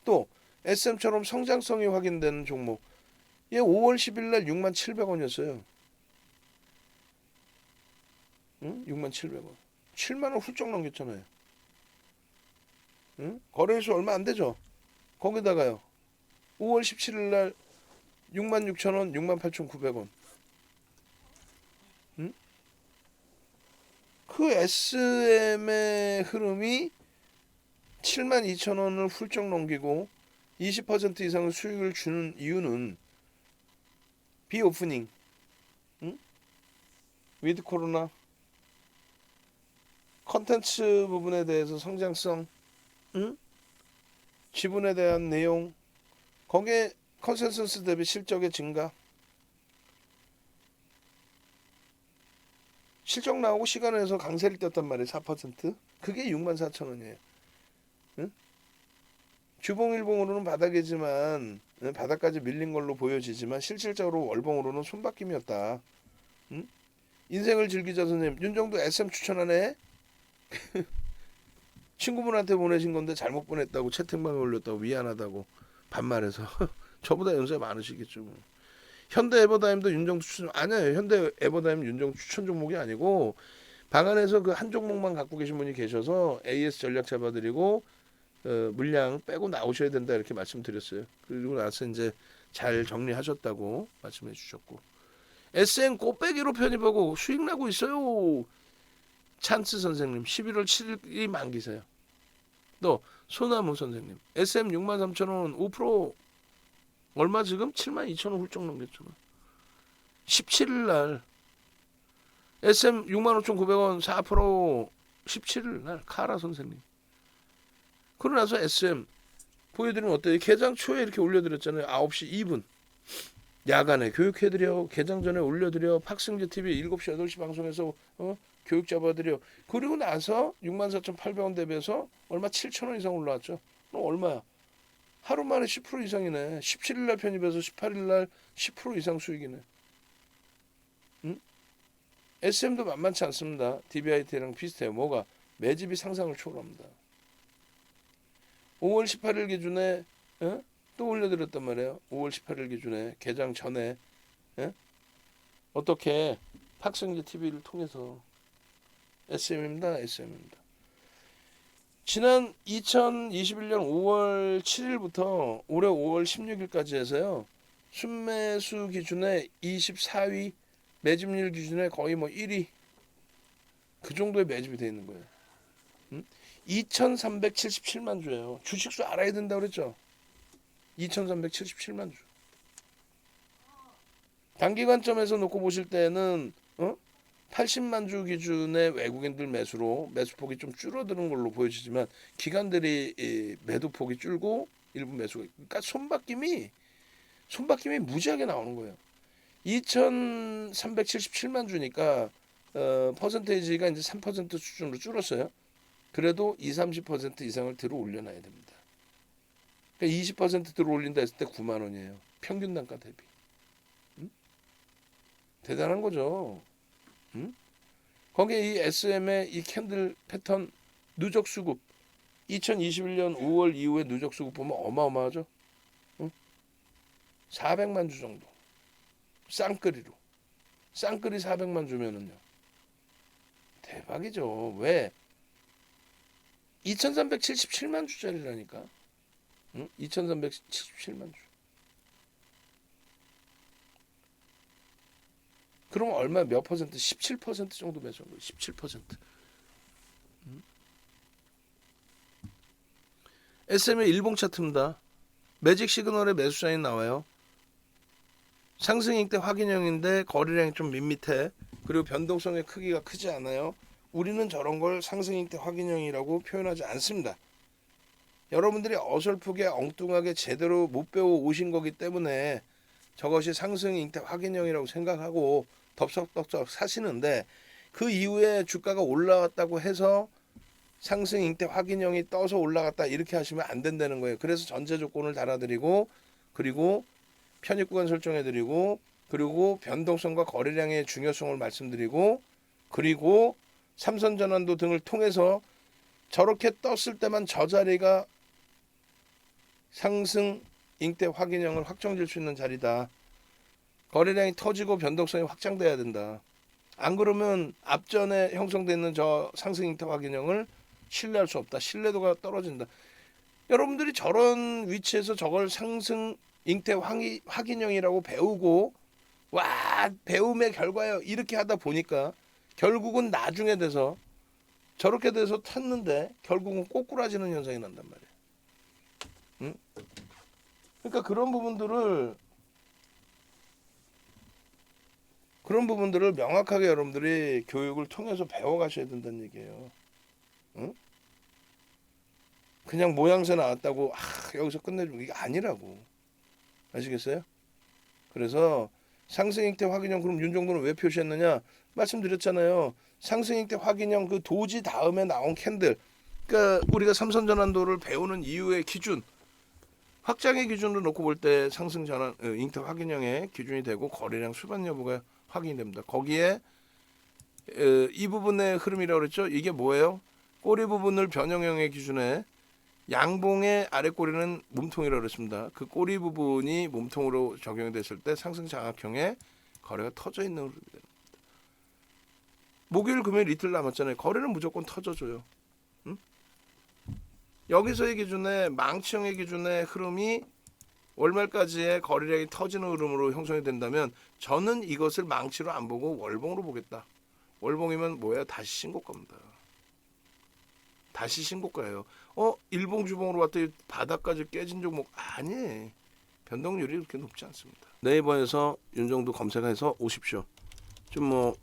또 SM처럼 성장성이 확인되는 종목. 얘 5월 10일 날 67,000원이었어요. 응? 67,000원. 7만 원 훌쩍 넘겼잖아요. 응? 거래일수 얼마 안 되죠. 거기다가요. 5월 17일 날 66,000원, 68,900원. 응? 그 SM의 흐름이 72,000원을 훌쩍 넘기고 20% 이상의 수익을 주는 이유는 비오프닝, 응? 위드 코로나, 컨텐츠 부분에 대해서 성장성, 응? 지분에 대한 내용, 거기에 컨센서스 대비 실적의 증가, 실적 나오고 시간에서 강세를 떴단 말이에요. 4%. 그게 64,000원이에요. 응? 주봉일봉으로는 바닥이지만 바닥까지 밀린 걸로 보여지지만 실질적으로 월봉으로는 손바뀜이었다. 응? 인생을 즐기자 선생님. 윤정도 SM 추천하네. 친구분한테 보내신 건데 잘못 보냈다고 채팅방에 올렸다고 미안하다고 반말해서 저보다 연세 많으시겠죠. 뭐. 현대 에버다임도 윤정도 추천 아니에요. 현대 에버다임 윤정도 추천 종목이 아니고 방안에서 그 한 종목만 갖고 계신 분이 계셔서 AS 전략 잡아드리고 물량 빼고 나오셔야 된다 이렇게 말씀드렸어요. 그리고 나서 이제 잘 정리하셨다고 말씀해 주셨고 SN 꽃배기로 편입하고 수익 나고 있어요. 찬스 선생님 11월 7일이 만기세요. 또 소나무 선생님 SM 63,000원 5% 얼마 지금 72,000원 훌쩍 넘겼잖아. 17일 날 SM 65,900원 4% 17일 날 카라 선생님. 그러고 나서 SM 보여드리면 어때요? 개장 초에 이렇게 올려드렸잖아요. 9시 2분. 야간에 교육해드려. 개장 전에 올려드려. 팍승재 TV 7시 8시 방송에서 교육 잡아드려. 그리고 나서 64,800원 대비해서 얼마 7,000원 이상 올라왔죠. 그럼 얼마야? 하루 만에 10% 이상이네. 17일 날 편입해서 18일 날 10% 이상 수익이네. 응? SM도 만만치 않습니다. DBIT랑 비슷해요. 뭐가? 매집이 상상을 초월합니다. 5월 18일 기준에 또 올려드렸단 말이에요. 5월 18일 기준에 개장 전에 어떻게 탁승재 TV를 통해서 SM입니다. SM입니다. 지난 2021년 5월 7일부터 올해 5월 16일까지 해서요. 순매수 기준에 24위, 매집률 기준에 거의 뭐 1위 그 정도의 매집이 되어 있는 거예요. 2,377만 주예요. 주식수 알아야 된다고 그랬죠. 2,377만 주. 단기관점에서 놓고 보실 때는 80만 주 기준의 외국인들 매수로 매수폭이 좀 줄어드는 걸로 보여지지만 기관들이 매도폭이 줄고 일부 매수가 그러니까 손바뀜이 무지하게 나오는 거예요. 2,377만 주니까 퍼센테이지가 이제 3% 수준으로 줄었어요. 그래도 20-30% 이상을 들어 올려놔야 됩니다. 그러니까 20% 들어 올린다 했을 때 9만 원이에요. 평균 단가 대비. 응? 대단한 거죠. 응? 거기에 이 SM의 이 캔들 패턴 누적 수급 2021년 5월 이후에 누적 수급 보면 어마어마하죠. 응? 400만 주 정도. 쌍끌이로. 쌍끌이 400만 주면은요. 대박이죠. 왜? 2377만 주짜리라니까. 응? 2377만 주. 그러면 얼마 몇 퍼센트? 17% 정도 매수한 거예요. 17%. SM의 일봉 차트입니다. 매직 시그널의 매수 사인 나와요. 상승익 대 확인형인데 거래량이 좀 밋밋해. 그리고 변동성의 크기가 크지 않아요. 우리는 저런 걸 상승익 대 확인형이라고 표현하지 않습니다. 여러분들이 어설프게 엉뚱하게 제대로 못 배워 오신 거기 때문에 저것이 상승익 대 확인형이라고 생각하고 덥석덥석 사시는데 그 이후에 주가가 올라왔다고 해서 상승익 대 확인형이 떠서 올라갔다 이렇게 하시면 안 된다는 거예요. 그래서 전제 조건을 달아드리고 그리고 편입 구간 설정해드리고 그리고 변동성과 거래량의 중요성을 말씀드리고 그리고 삼선 전환도 등을 통해서 저렇게 떴을 때만 저 자리가 상승 잉태 확인형을 확정질 수 있는 자리다. 거래량이 터지고 변동성이 확장돼야 된다. 안 그러면 앞전에 형성되는 저 상승 잉태 확인형을 신뢰할 수 없다. 신뢰도가 떨어진다. 여러분들이 저런 위치에서 저걸 상승 잉태 확인형이라고 배우고 와 배움의 결과요 이렇게 하다 보니까 결국은 나중에 돼서 저렇게 돼서 탔는데 결국은 꼬꾸라지는 현상이 난단 말이에요. 응? 그러니까 그런 부분들을 명확하게 여러분들이 교육을 통해서 배워가셔야 된다는 얘기예요. 응? 그냥 모양새 나왔다고 여기서 끝내주고 이게 아니라고. 아시겠어요? 그래서 상승잉태 확인형 그럼 윤종도는 왜 표시했느냐? 말씀드렸잖아요. 상승잉태 확인형 그 도지 다음에 나온 캔들. 그러니까 우리가 삼선전환도를 배우는 이유의 기준. 확장의 기준으로 놓고 볼 때 상승 전환 잉태 확인형의 기준이 되고 거래량 수반 여부가 확인이 됩니다. 거기에 이 부분의 흐름이라고 그랬죠. 이게 뭐예요? 꼬리 부분을 변형형의 기준에 양봉의 아래 꼬리는 몸통이라고 그랬습니다. 그 꼬리 부분이 몸통으로 적용이 됐을 때 상승 장악형의 거래가 터져 있는 흐름이 됩니다. 목요일 금요일 이틀 남았잖아요. 거래는 무조건 터져줘요. 응? 여기서의 기준에 망치형의 기준의 흐름이 월말까지의 거래량이 터지는 흐름으로 형성이 된다면 저는 이것을 망치로 안 보고 월봉으로 보겠다. 월봉이면 뭐야? 다시 신고가입니다. 다시 신고가예요. 일봉 주봉으로 왔더니 바닥까지 깨진 종목 아니에요. 변동률이 그렇게 높지 않습니다. 네이버에서 윤정도 검색해서 오십시오. 좀 뭐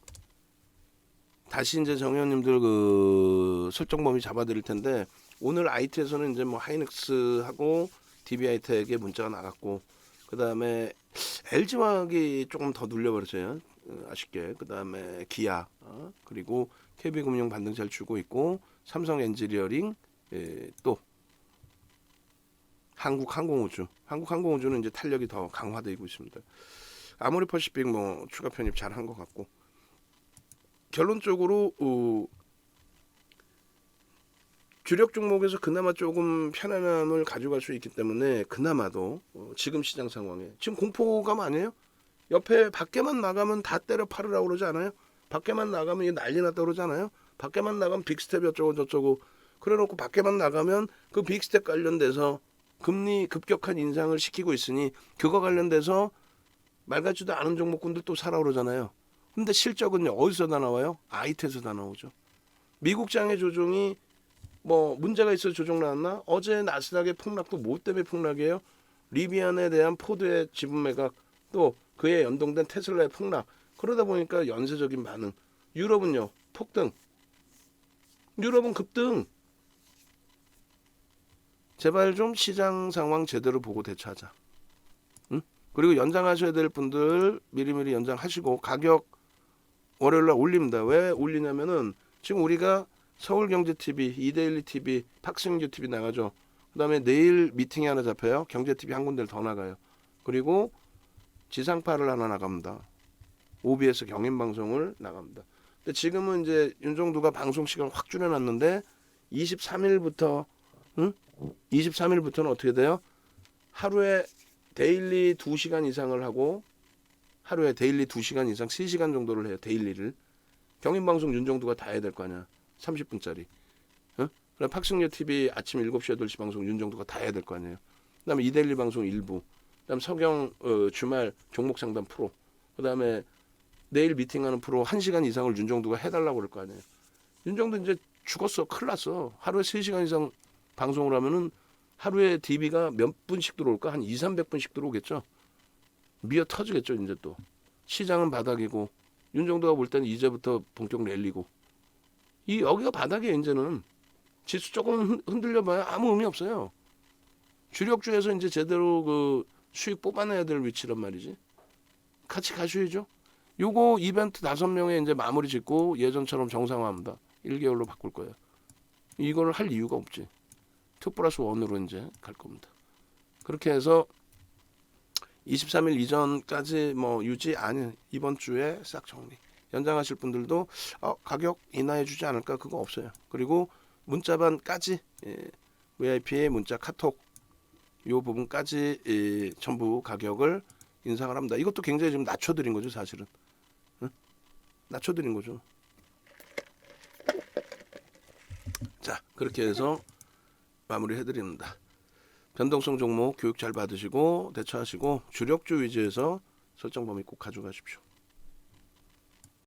다시 이제 정의원님들 그 설정 범위 잡아드릴 텐데 오늘 IT에서는 이제 뭐 하이닉스하고 DB하이텍에 문자가 나갔고 그 다음에 LG화학이 조금 더 눌려버렸어요. 아쉽게. 그 다음에 기아 그리고 KB금융 반등 잘 주고 있고 삼성 엔지니어링 또 한국항공우주는 이제 탄력이 더 강화되고 있습니다. 아모리퍼시픽 뭐 추가 편입 잘 한 것 같고 결론적으로 주력 종목에서 그나마 조금 편안함을 가져갈 수 있기 때문에 그나마도 지금 시장 상황에 지금 공포감 아니에요? 옆에 밖에만 나가면 다 때려 팔으라고 그러지 않아요? 밖에만 나가면 이게 난리 났다고 그러지 않아요? 밖에만 나가면 빅스텝 어쩌고 저쩌고 그래놓고 밖에만 나가면 그 빅스텝 관련돼서 금리 급격한 인상을 시키고 있으니 그거 관련돼서 말 같지도 않은 종목군들 또 사라 그러잖아요. 근데 실적은요 어디서 다 나와요? 아이트에서 다 나오죠. 미국장의 조정이 뭐 문제가 있어 조정 나왔나? 어제 나스닥의 폭락도 뭐 때문에 폭락이에요? 리비안에 대한 포드의 지분 매각 또 그에 연동된 테슬라의 폭락 그러다 보니까 연쇄적인 반응. 유럽은요 폭등. 유럽은 급등. 제발 좀 시장 상황 제대로 보고 대처하자. 응? 그리고 연장하셔야 될 분들 미리미리 연장하시고 가격 월요일날 올립니다. 왜 올리냐면은 지금 우리가 서울경제TV, 이데일리TV, 팍스윙유TV 나가죠. 그 다음에 내일 미팅이 하나 잡혀요. 경제TV 한 군데를 더 나가요. 그리고 지상파를 하나 나갑니다. OBS 경인방송을 나갑니다. 근데 지금은 이제 윤정두가 방송 시간을 확 줄여놨는데 23일부터 23일부터는 어떻게 돼요? 하루에 데일리 2시간 이상을 하고 하루에 데일리 2시간 이상 3시간 정도를 해요. 데일리를. 경인방송 윤정두가 다 해야 될 거 아니야. 30분짜리. 그럼 팍승유TV 아침 7시 8시 방송 윤정두가 다 해야 될 거 아니에요. 그 다음에 이데일리 방송 일부. 그 다음 서경 주말 종목상담 프로. 그 다음에 내일 미팅하는 프로 1시간 이상을 윤정두가 해달라고 그럴 거 아니에요. 윤정두 이제 죽었어. 큰일 났어. 하루에 3시간 이상 방송을 하면은 하루에 DB가 몇 분씩 들어올까? 한 200~300분씩 들어오겠죠. 미어 터지겠죠. 이제 또. 시장은 바닥이고 윤정두가 볼 때는 이제부터 본격 랠리고 여기가 바닥이에요. 이제는. 지수 조금 흔들려봐야 아무 의미 없어요. 주력주에서 이제 제대로 그 수익 뽑아내야 될 위치란 말이지. 같이 가셔야죠. 요거 이벤트 5명에 이제 마무리 짓고 예전처럼 정상화합니다. 1개월로 바꿀 거예요. 이걸 할 이유가 없지. 2+1으로 이제 갈 겁니다. 그렇게 해서 23일 이전까지 뭐 유지 아니 이번 주에 싹 정리. 연장하실 분들도 가격 인하해 주지 않을까 그거 없어요. 그리고 문자반까지 VIP의 문자 카톡 요 부분까지 전부 가격을 인상을 합니다. 이것도 굉장히 좀 낮춰드린 거죠, 사실은. 응? 낮춰드린 거죠. 자, 그렇게 해서 마무리해드립니다. 변동성 종목 교육 잘 받으시고 대처하시고 주력주 위주에서 설정 범위 꼭 가져가십시오.